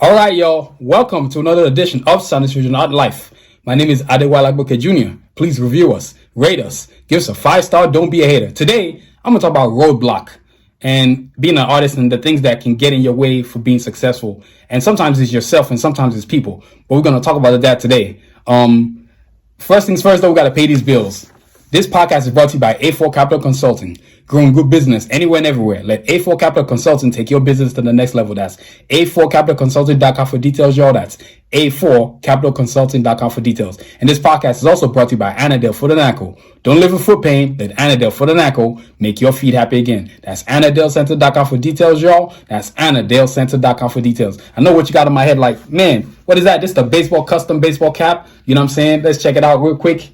All right, y'all. Welcome to another edition of Sunny's Vision Art Life. My name is Adewale Agboke Jr. Please review us, rate us, give us a 5-star. Don't be a hater. Today, I'm going to talk about roadblock and being an artist and the things that can get in your way for being successful. And sometimes it's yourself and sometimes it's people. But we're going to talk about that today. First things first, though, we got to pay these bills. This podcast is brought to you by A4 Capital Consulting, growing good business anywhere and everywhere. Let A4 Capital Consulting take your business to the next level. That's A4CapitalConsulting.com for details, y'all. That's A4CapitalConsulting.com for details. And this podcast is also brought to you by Anadel for the ankle. Don't live with foot pain. Let Anadel for the ankle make your feet happy again. That's AnadelCenter.com for details, y'all. That's AnadelCenter.com for details. I know what you got in my head like, man, what is that? This is the custom baseball cap. You know what I'm saying? Let's check it out real quick.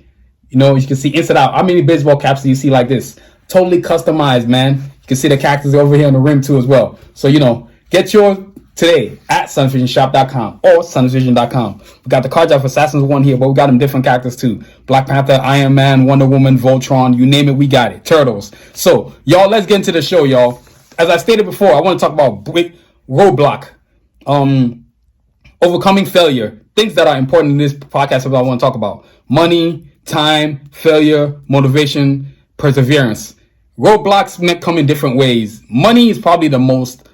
You know, you can see inside out. How many baseball caps do you see like this? Totally customized, man. You can see the cactus over here on the rim too as well. So, you know, get yours today at sunsvisionshop.com or sunsvision.com. We got the Carjack Assassins one here, but we got them different characters too. Black Panther, Iron Man, Wonder Woman, Voltron, you name it, we got it. Turtles. So, y'all, let's get into the show, y'all. As I stated before, I want to talk about roadblock, overcoming failure, things that are important in this podcast that I want to talk about. Money, time, failure, motivation, perseverance. Roadblocks come in different ways. Money is probably the most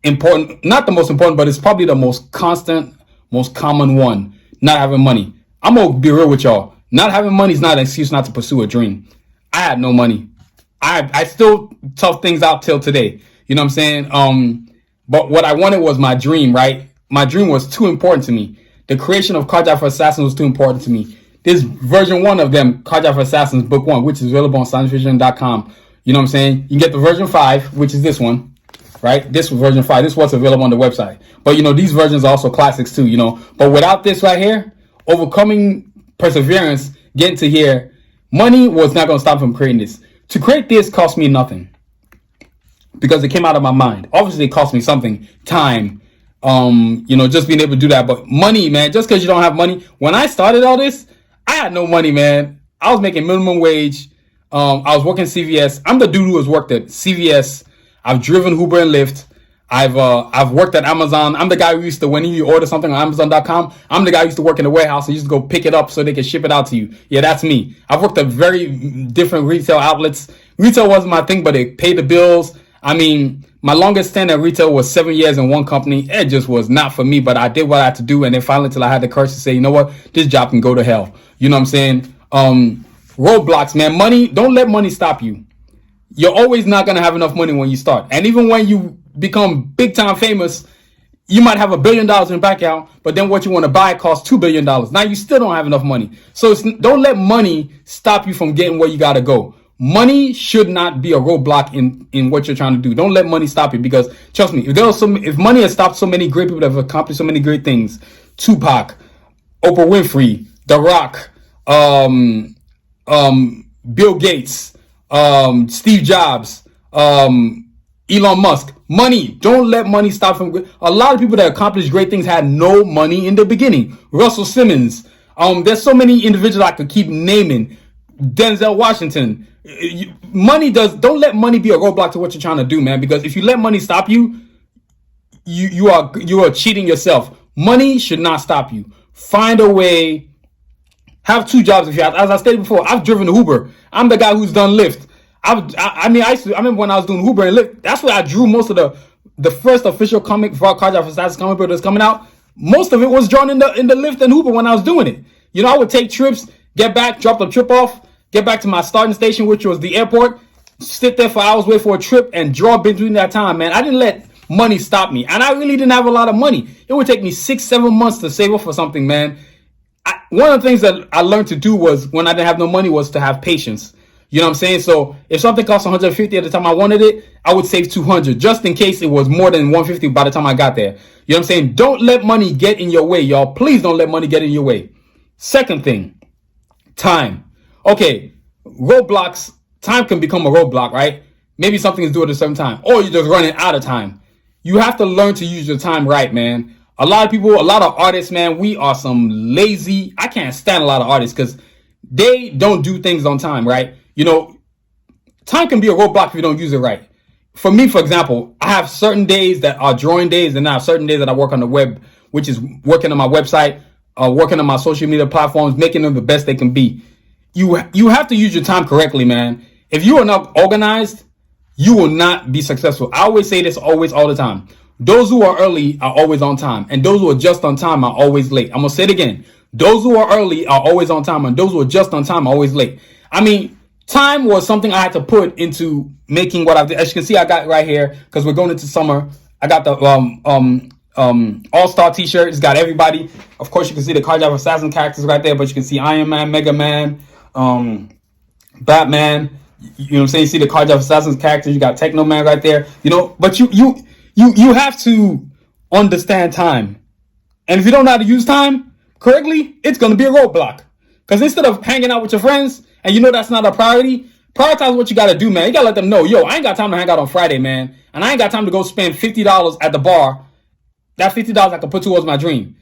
important, not the most important, but it's probably the most constant, most common one. Not having money. I'm going to be real with y'all. Not having money is not an excuse not to pursue a dream. I had no money. I still tough things out till today. You know what I'm saying? But what I wanted was my dream, right? My dream was too important to me. The creation of Carjack for Assassins was too important to me. This version 1 of them, Carjack for Assassins Book 1, which is available on sunsvision.com. You know what I'm saying? You can get the version 5, which is this one, right? This was version 5. This is what's available on the website. But, you know, these versions are also classics too, you know. But without this right here, overcoming perseverance, getting to here, money was not going to stop from creating this. To create this cost me nothing because it came out of my mind. Obviously, it cost me something, time, you know, just being able to do that. But money, man, just because you don't have money. When I started all this, I had no money, man. I was making minimum wage. I was working CVS. I'm the dude who has worked at CVS. I've driven Uber and Lyft. I've worked at Amazon. I'm the guy who used to, when you order something on Amazon.com, I'm the guy who used to work in the warehouse and used to go pick it up so they can ship it out to you. Yeah, that's me. I've worked at very different retail outlets. Retail wasn't my thing, but it paid the bills. I mean, my longest stint at retail was 7 years in one company. It just was not for me, but I did what I had to do. And then finally, till I had the courage to say, you know what, this job can go to hell. You know what I'm saying? Roadblocks, man. Money, don't let money stop you. You're always not going to have enough money when you start. And even when you become big time famous, you might have $1 billion in your bank account, but then what you want to buy costs $2 billion. Now you still don't have enough money. So don't let money stop you from getting where you got to go. Money should not be a roadblock in what you're trying to do. Don't let money stop you, because trust me, if money has stopped so many great people that have accomplished so many great things, Tupac, Oprah Winfrey, The Rock, Bill Gates, Steve Jobs, Elon Musk. Money. Don't let money stop from. A lot of people that accomplished great things had no money in the beginning. Russell Simmons. There's so many individuals I could keep naming. Denzel Washington. Don't let money be a roadblock to what you're trying to do, man. Because if you let money stop you, you are cheating yourself. Money should not stop you. Find a way. Have 2 jobs if you have. As I stated before, I've driven Uber. I'm the guy who's done Lyft. I remember when I was doing Uber and Lyft. That's where I drew most of the first official comic for Carjack for Assassins comic book that's coming out. Most of it was drawn in the Lyft and Uber when I was doing it. You know, I would take trips, get back, drop the trip off, get back to my starting station, which was the airport, sit there for hours, wait for a trip, and draw between that time, man. I didn't let money stop me. And I really didn't have a lot of money. It would take me 6-7 months to save up for something, man. One of the things that I learned to do was, when I didn't have no money, was to have patience. You know what I'm saying? So if something cost 150 at the time I wanted it, I would save 200 just in case it was more than 150 by the time I got there. You know what I'm saying? Don't let money get in your way, y'all. Please don't let money get in your way. Second thing, time. Okay, roadblocks. Time can become a roadblock, right? Maybe something is due at a certain time, or you're just running out of time. You have to learn to use your time right, man. A lot of people, a lot of artists, man, we are some lazy. I can't stand a lot of artists because they don't do things on time, right? You know, time can be a roadblock if you don't use it right. for me, for example, I have certain days that are drawing days, and I have certain days that I work on the web, which is working on my website, working on my social media platforms, making them the best they can be. You have to use your time correctly, man. If you are not organized, you will not be successful. I always say this all the time. Those who are early are always on time, and those who are just on time are always late. I'm gonna say it again. Those who are early are always on time, and those who are just on time are always late. I mean, time was something I had to put into making what I did. As you can see, I got right here, because we're going into summer. I got the All-Star t-shirt. It's got everybody. Of course, you can see the Car Driver Assassin characters right there, but you can see Iron Man, Mega Man, Batman. You know what I'm saying? You see the Car Driver Assassin characters. You got Techno Man right there. You know, but you have to understand time. And if you don't know how to use time correctly, it's going to be a roadblock. Because instead of hanging out with your friends, and you know that's not a priority, prioritize what you got to do, man. You got to let them know, yo, I ain't got time to hang out on Friday, man. And I ain't got time to go spend $50 at the bar. That $50 I can put towards my dream.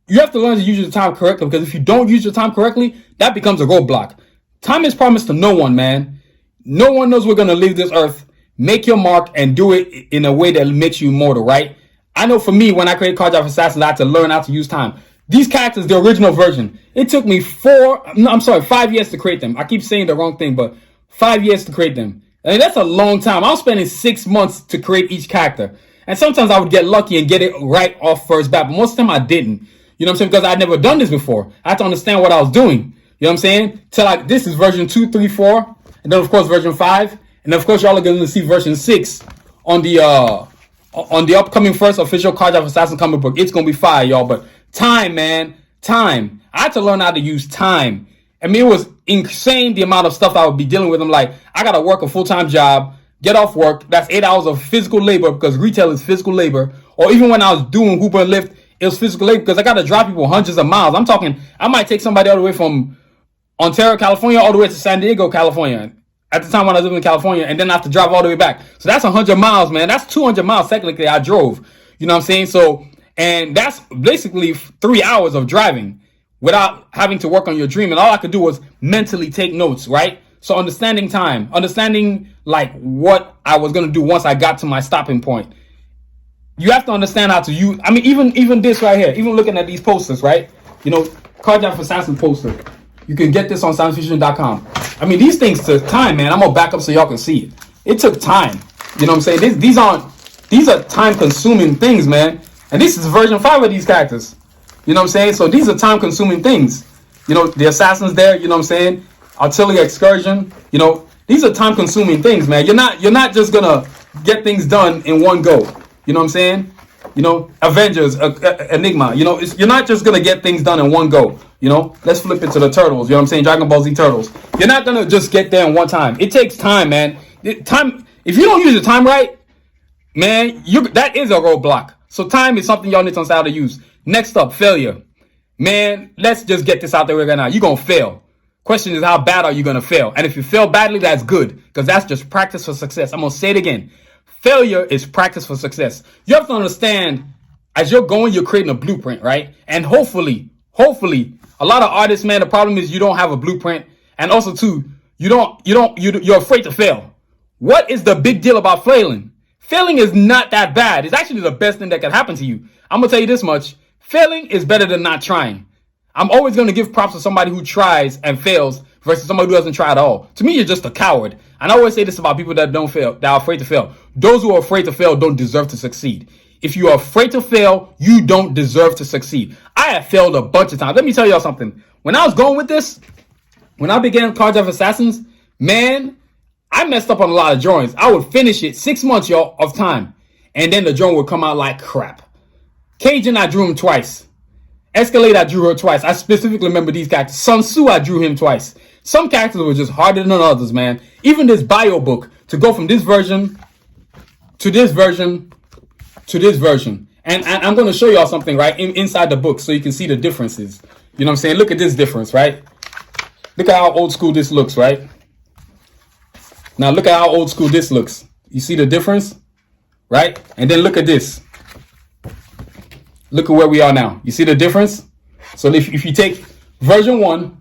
You have to learn to use your time correctly, because if you don't use your time correctly, that becomes a roadblock. Time is promised to no one, man. No one knows we're going to leave this earth. Make your mark and do it in a way that makes you immortal, right? I know for me, when I created Car Driver Assassin, I had to learn how to use time. These characters, the original version, it took me 5 years to create them. I keep saying the wrong thing, but 5 years to create them. I mean, that's a long time. I was spending 6 months to create each character. And sometimes I would get lucky and get it right off first bat, but most of the time I didn't. You know what I'm saying? Because I'd never done this before. I had to understand what I was doing. You know what I'm saying? Till like, this is version 2, 3, 4. And then, of course, version 5. And then, of course, y'all are going to see version 6 on the upcoming first official Car Driver Assassin comic book. It's going to be fire, y'all. But time, man. Time. I had to learn how to use time. I mean, it was insane the amount of stuff I would be dealing with. I'm like, I got to work a full-time job, get off work. That's 8 hours of physical labor, because retail is physical labor. Or even when I was doing Uber and Lyft, it was physical labor, because I got to drive people hundreds of miles. I'm talking, I might take somebody all the way from Ontario, California, all the way to San Diego, California. At the time when I was living in California, and then I have to drive all the way back. So that's 100 miles, man. That's 200 miles technically I drove. You know what I'm saying? So, and that's basically 3 hours of driving without having to work on your dream. And all I could do was mentally take notes, right? So understanding time, understanding like what I was going to do once I got to my stopping point. You have to understand how to use, I mean, even this right here, even looking at these posters, right? You know, Car Driver Assassin poster. You can get this on sciencefiction.com. I mean, these things took time, man. I'm going to back up so y'all can see it. It took time. You know what I'm saying? These are time-consuming things, man. And this is version 5 of these characters. You know what I'm saying? So these are time-consuming things. You know, the assassins there, you know what I'm saying? Artillery excursion. You know, these are time-consuming things, man. You're not just going to get things done in one go. You know what I'm saying? You know, Avengers, Enigma. You know, you're not just going to get things done in one go. You know, let's flip it to the Turtles. You know what I'm saying? Dragon Ball Z Turtles. You're not going to just get there in one time. It takes time, man. Time. If you don't use your time right, man, that is a roadblock. So time is something y'all need to understand how to use. Next up, failure. Man, let's just get this out there right now. You're going to fail. Question is, how bad are you going to fail? And if you fail badly, that's good, because that's just practice for success. I'm going to say it again. Failure is practice for success. You have to understand, as you're going, you're creating a blueprint, right? And hopefully, a lot of artists, man, the problem is you don't have a blueprint. And also, too, you're afraid to fail. What is the big deal about failing? Failing is not that bad. It's actually the best thing that can happen to you. I'm going to tell you this much. Failing is better than not trying. I'm always going to give props to somebody who tries and fails versus somebody who doesn't try at all. To me, you're just a coward. And I always say this about people that don't fail, that are afraid to fail. Those who are afraid to fail don't deserve to succeed. If you are afraid to fail, you don't deserve to succeed. I have failed a bunch of times. Let me tell y'all something. When I was going with this, when I began Car Driver Assassins, man, I messed up on a lot of drawings. I would finish it 6 months, y'all, of time. And then the drawing would come out like crap. Cajun, I drew him twice. Escalade, I drew her twice. I specifically remember these characters. Sun Tzu, I drew him twice. Some characters were just harder than others, man. Even this bio book, to go from this version to this version to this version. And I'm going to show y'all something, right, inside the book so you can see the differences. You know what I'm saying? Look at this difference, right? Look at how old school this looks, right? Now look at how old school this looks. You see the difference, right? And then look at this. Look at where we are now. You see the difference? So if you take version 1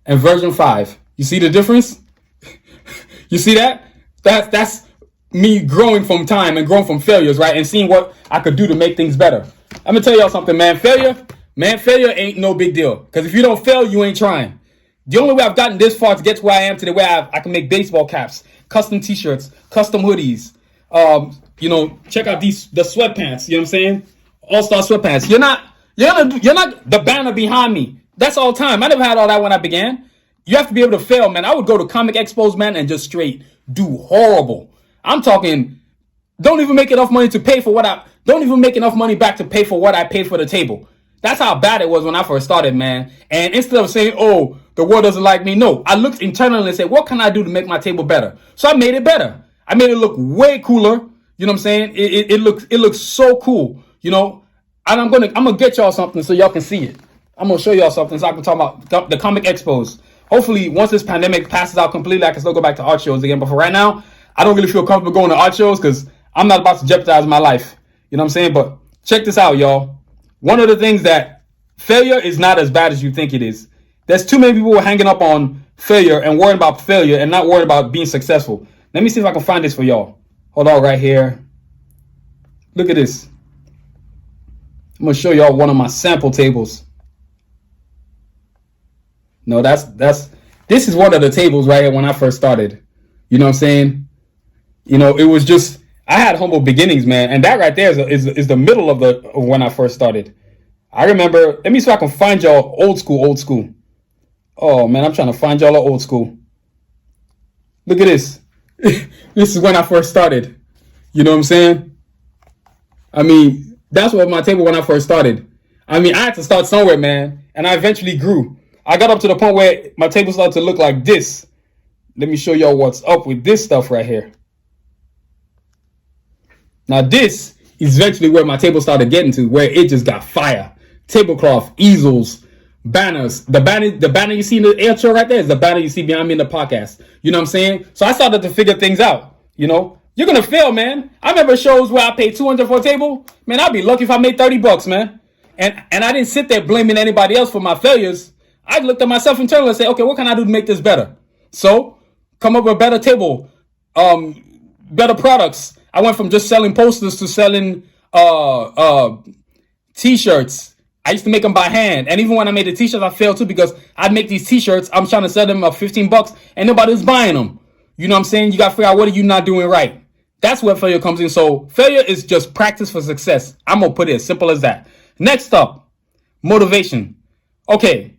and version 5, you see the difference? You see that? That's me growing from time and growing from failures, right? And seeing what I could do to make things better. I'm gonna tell y'all something, man. Failure ain't no big deal. Because if you don't fail, you ain't trying. The only way I've gotten this far to get to where I am today, where I can make baseball caps, custom t-shirts, custom hoodies. Check out the sweatpants. You know what I'm saying? All-star sweatpants. You're not the banner behind me. That's all time. I never had all that when I began. You have to be able to fail, man. I would go to comic expos, man, and just straight do horrible. I'm talking, don't even make enough money to pay for don't even make enough money back to pay for what I paid for the table. That's how bad it was when I first started, man. And instead of saying, oh, the world doesn't like me, no, I looked internally and said, what can I do to make my table better? So I made it better. I made it look way cooler. You know what I'm saying? It looks so cool, you know. And I'm gonna get y'all something so y'all can see it. I'm gonna show y'all something so I can talk about the comic expos. Hopefully, once this pandemic passes out completely, I can still go back to art shows again. But for right now, I don't really feel comfortable going to art shows because I'm not about to jeopardize my life. You know what I'm saying? But check this out, y'all. One of the things that failure is not as bad as you think it is. There's too many people hanging up on failure and worrying about failure and not worried about being successful. Let me see if I can find this for y'all. Hold on right here. Look at this. I'm going to show y'all one of my sample tables. No, this is one of the tables right here when I first started. You know what I'm saying? You know, it was just, I had humble beginnings, man. And that right there is the middle of when I first started. I remember, let me see if I can find y'all old school. Oh, man, I'm trying to find y'all old school. Look at this. This is when I first started. You know what I'm saying? I mean, that's what my table when I first started. I mean, I had to start somewhere, man. And I eventually grew. I got up to the point where my table started to look like this. Let me show y'all what's up with this stuff right here. Now, this is eventually where my table started getting to, where it just got fire. Tablecloth, easels, banners. The banner you see in the intro right there is the banner you see behind me in the podcast. You know what I'm saying? So I started to figure things out. You know, you're going to fail, man. I remember shows where I paid $200 for a table. Man, I'd be lucky if I made $30, man. And I didn't sit there blaming anybody else for my failures. I looked at myself internally and said, okay, what can I do to make this better? So come up with a better table, better products. I went from just selling posters to selling t-shirts. I used to make them by hand. And even when I made the t-shirts, I failed too because I'd make these t-shirts. I'm trying to sell them for $15 and nobody's buying them. You know what I'm saying? You got to figure out what are you not doing right. That's where failure comes in. So failure is just practice for success. I'm going to put it as simple as that. Next up, motivation. Okay.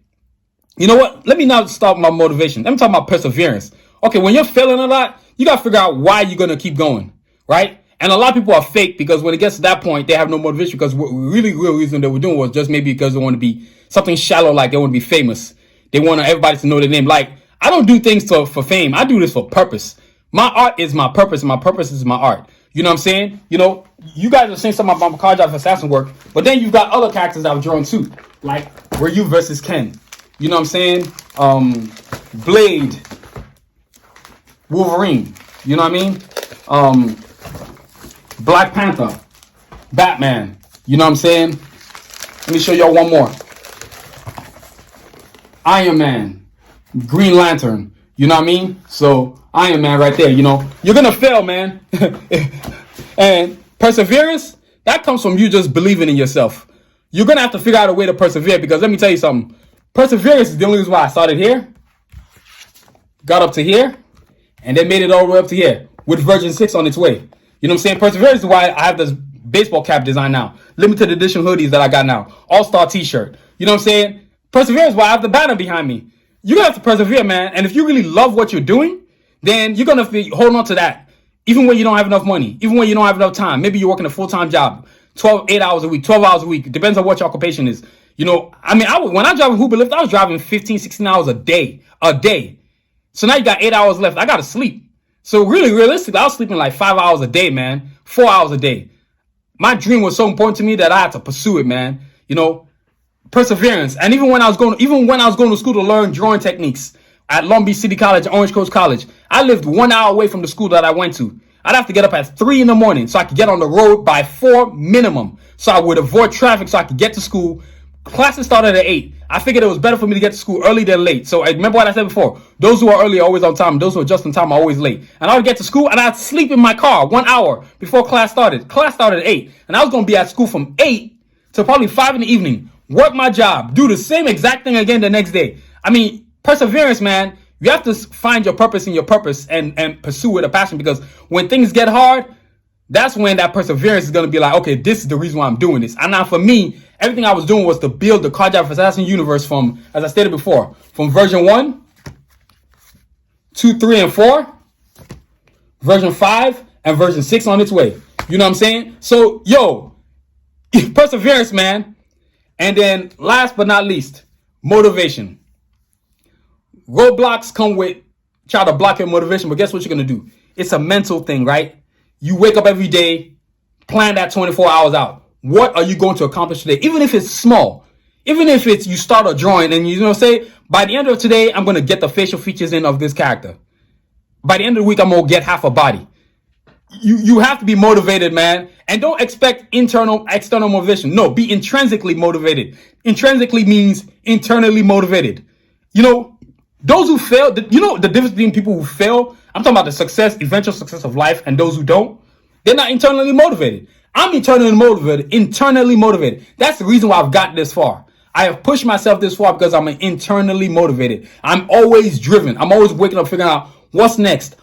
You know what? Let me now start my motivation. Let me talk about perseverance. Okay, when you're failing a lot, you got to figure out why you're going to keep going, right? And a lot of people are fake because when it gets to that point, they have no motivation because really real reason they were doing was just maybe because they want to be something shallow, like they want to be famous. They want everybody to know their name. Like, I don't do things for fame. I do this for purpose. My art is my purpose, and my purpose is my art. You know what I'm saying? You know, you guys are saying something about my car drive assassin work, but then you've got other characters I've drawn too, like Ryu versus Ken. You know what I'm saying? Blade, Wolverine. You know what I mean? Black Panther, Batman. You know what I'm saying? Let me show y'all one more. Iron Man, Green Lantern. You know what I mean? So Iron Man right there. You know, you're gonna fail, man. And perseverance, that comes from you just believing in yourself. You're gonna have to figure out a way to persevere because let me tell you something. Perseverance is the only reason why I started here, got up to here, and then made it all the way up to here with version 6 on its way. You know what I'm saying? Perseverance is why I have this baseball cap design now. Limited edition hoodies that I got now. All-star t-shirt. You know what I'm saying? Perseverance is why I have the banner behind me. You're going to have to persevere, man. And if you really love what you're doing, then you're going to be holding on to that. Even when you don't have enough money. Even when you don't have enough time. Maybe you're working a full-time job. 8 hours a week. 12 hours a week. It depends on what your occupation is. You know, I mean, when I drive a Uber Lyft, I was driving 15, 16 hours a day. So now you got 8 hours left. I got to sleep. So really, realistically, I was sleeping like 5 hours a day, man. 4 hours a day. My dream was so important to me that I had to pursue it, man. You know, perseverance. And even when I was going to school to learn drawing techniques at Long Beach City College, Orange Coast College, I lived 1 hour away from the school that I went to. I'd have to get up at 3 in the morning so I could get on the road by 4 minimum. So I would avoid traffic so I could get to school, Classes started at 8. I figured it was better for me to get to school early than late. So I remember what I said before. Those who are early are always on time. Those who are just on time are always late. And I would get to school and I'd sleep in my car 1 hour before class started. Class started at 8. And I was going to be at school from 8 to probably 5 in the evening. Work my job. Do the same exact thing again the next day. I mean, perseverance, man. You have to find your purpose in your purpose and pursue with a passion, because when things get hard, that's when that perseverance is going to be like, okay, this is the reason why I'm doing this. And now for me, everything I was doing was to build the Cardiac Assassin universe from, as I stated before, from version 1, 2, 3, and 4, version 5, and version 6 on its way. You know what I'm saying? So, yo, perseverance, man. And then last but not least, motivation. Roadblocks come with try to block your motivation, but guess what you're going to do? It's a mental thing, right? You wake up every day, plan that 24 hours out. What are you going to accomplish today? Even if it's small, even if it's you start a drawing and you know say, by the end of today, I'm going to get the facial features in of this character. By the end of the week, I'm going to get half a body. You have to be motivated, man. And don't expect external motivation. No, be intrinsically motivated. Intrinsically means internally motivated. You know, those who fail, you know the difference between people who fail, I'm talking about the eventual success of life, and those who don't. They're not internally motivated. I'm internally motivated. That's the reason why I've gotten this far. I have pushed myself this far because I'm internally motivated. I'm always driven. I'm always waking up figuring out what's next.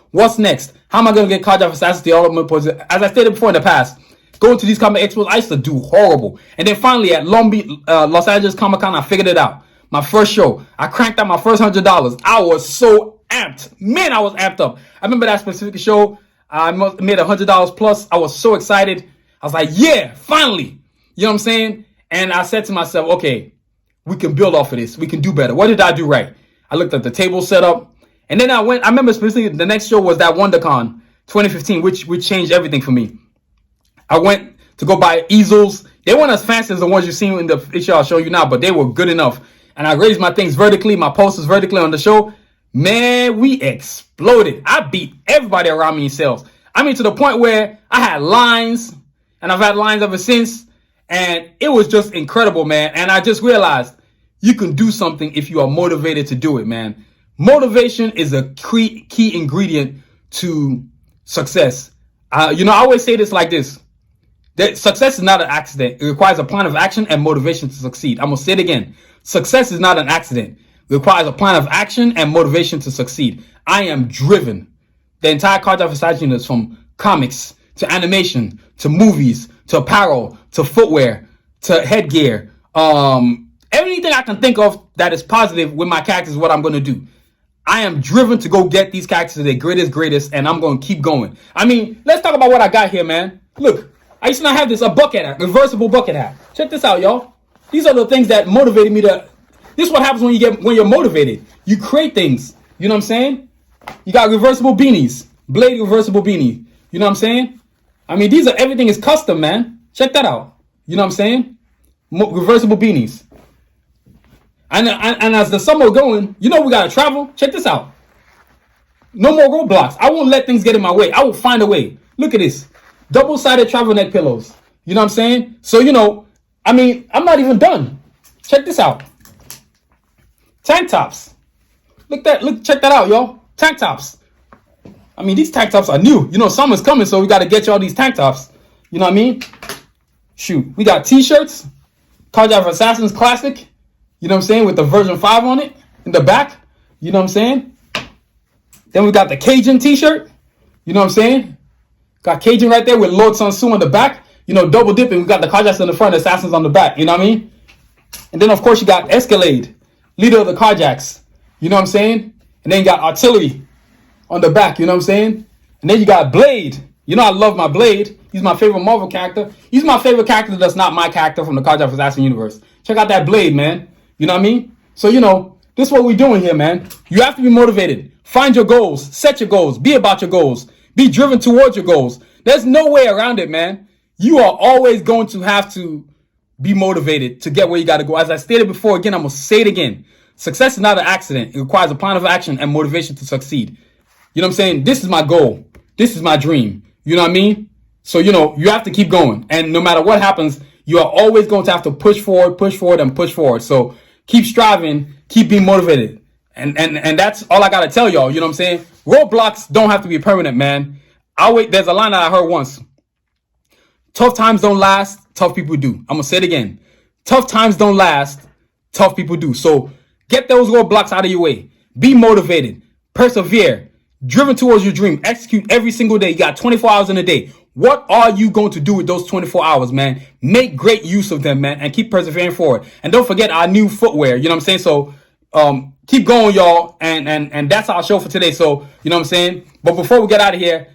How am I going to get Cardiac Assassin to the ultimate position? As I stated before in the past, going to these comic expos, I used to do horrible. And then finally at Los Angeles Comic Con, I figured it out. My first show, I cranked out my first $100. I was so amped. Man, I was amped up. I remember that specific show. I made $100 plus. I was so excited. I was like, yeah, finally. You know what I'm saying? And I said to myself, okay, we can build off of this. We can do better. What did I do right? I looked at the table setup. And then I remember specifically the next show was that WonderCon 2015, which changed everything for me. I went to go buy easels. They weren't as fancy as the ones you see in the picture I'll show you now, but they were good enough. And I raised my things vertically, my posters vertically on the show. Man, we exploded. I beat everybody around me in sales. I mean, to the point where I had lines, and I've had lines ever since. And it was just incredible, man. And I just realized you can do something if you are motivated to do it, man. Motivation is a key ingredient to success. I always say this like this. That success is not an accident. It requires a plan of action and motivation to succeed. I'm going to say it again. Success is not an accident. It requires a plan of action and motivation to succeed. I am driven. The entire Cardiac Assassin is from comics to animation to movies to apparel to footwear to headgear. Anything I can think of that is positive with my characters is what I'm going to do. I am driven to go get these characters to their greatest, and I'm going to keep going. I mean, let's talk about what I got here, man. Look, I used to not have this, a bucket hat, reversible bucket hat. Check this out, y'all. These are the things that motivated me to. This is what happens when you're motivated. You create things. You know what I'm saying? You got reversible beanies, blade reversible beanie. You know what I'm saying? I mean, everything is custom, man. Check that out. You know what I'm saying? Reversible beanies. And as the summer going, we gotta travel. Check this out. No more roadblocks. I won't let things get in my way. I will find a way. Look at this. Double-sided travel neck pillows. You know what I'm saying? So, I'm not even done. Check this out. Tank tops. Check that out, y'all. Tank tops. I mean, these tank tops are new. Summer's coming, so we got to get y'all these tank tops. You know what I mean? Shoot. We got t-shirts. Cardiac Assassins Classic. You know what I'm saying? With the version 5 on it in the back. You know what I'm saying? Then we got the Cajun t-shirt. You know what I'm saying? Got Cajun right there with Lord Sun Tzu on the back. Double dipping. We got the Carjacks on the front, Assassins on the back. You know what I mean? And then, of course, you got Escalade, leader of the Carjacks. You know what I'm saying? And then you got Artillery on the back. You know what I'm saying? And then you got Blade. I love my Blade. He's my favorite Marvel character. He's my favorite character that's not my character from the Cardiac Assassin universe. Check out that Blade, man. You know what I mean? So, this is what we're doing here, man. You have to be motivated. Find your goals. Set your goals. Be about your goals. Be driven towards your goals. There's no way around it, man. You are always going to have to be motivated to get where you got to go. As I stated before, again, I'm going to say it again. Success is not an accident. It requires a plan of action and motivation to succeed. You know what I'm saying? This is my goal. This is my dream. You know what I mean? So, you have to keep going. And no matter what happens, You are always going to have to push forward, and push forward. So keep striving, keep being motivated. And that's all I got to tell y'all. You know what I'm saying? Roadblocks don't have to be permanent, man. There's a line that I heard once. Tough times don't last, tough people do. I'm going to say it again. Tough times don't last, tough people do. So get those roadblocks out of your way. Be motivated. Persevere. Driven towards your dream. Execute every single day. You got 24 hours in a day. What are you going to do with those 24 hours, man? Make great use of them, man, and keep persevering forward. And don't forget our new footwear. You know what I'm saying? So keep going, y'all. And that's our show for today. So, you know what I'm saying? But before we get out of here,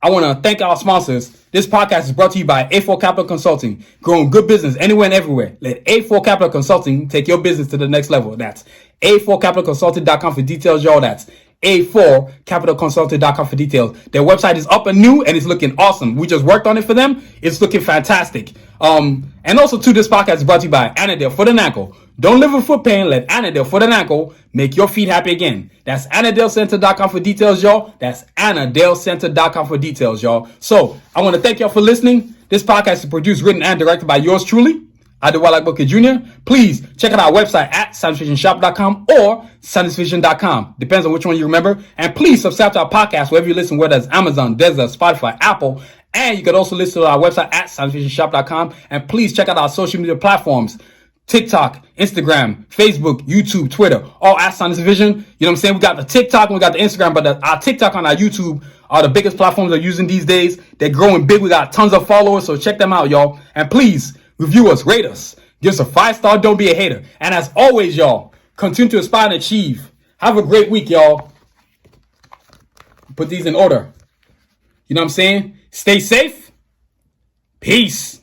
I want to thank our sponsors. This podcast is brought to you by A4 Capital Consulting. Growing good business anywhere and everywhere. Let A4 Capital Consulting take your business to the next level. That's A4CapitalConsulting.com for details, y'all. That's A4CapitalConsulting.com for details. Their website is up and new and it's looking awesome. We just worked on it for them. It's looking fantastic. And also, too, this podcast is brought to you by Anadale Foot and Ankle. Don't live with foot pain. Let Anadale Foot and Ankle make your feet happy again. That's AnadaleCenter.com for details, y'all. That's AnadaleCenter.com for details, y'all. So I want to thank y'all for listening. This podcast is produced, written, and directed by yours truly, Adewale Booker Jr. Please check out our website at SoundVisionShop.com or SoundVision.com. Depends on which one you remember. And please subscribe to our podcast wherever you listen, whether it's Amazon, Desert, Spotify, Apple. And you can also listen to our website at SoundVisionShop.com. And please check out our social media platforms. TikTok, Instagram, Facebook, YouTube, Twitter, all at Science Vision. You know what I'm saying? We got the TikTok and we got the Instagram, but our TikTok and our YouTube are the biggest platforms we're using these days. They're growing big. We got tons of followers, so check them out, y'all. And please review us, rate us, give us a 5-star. Don't be a hater. And as always, y'all, continue to aspire and achieve. Have a great week, y'all. Put these in order. You know what I'm saying? Stay safe. Peace.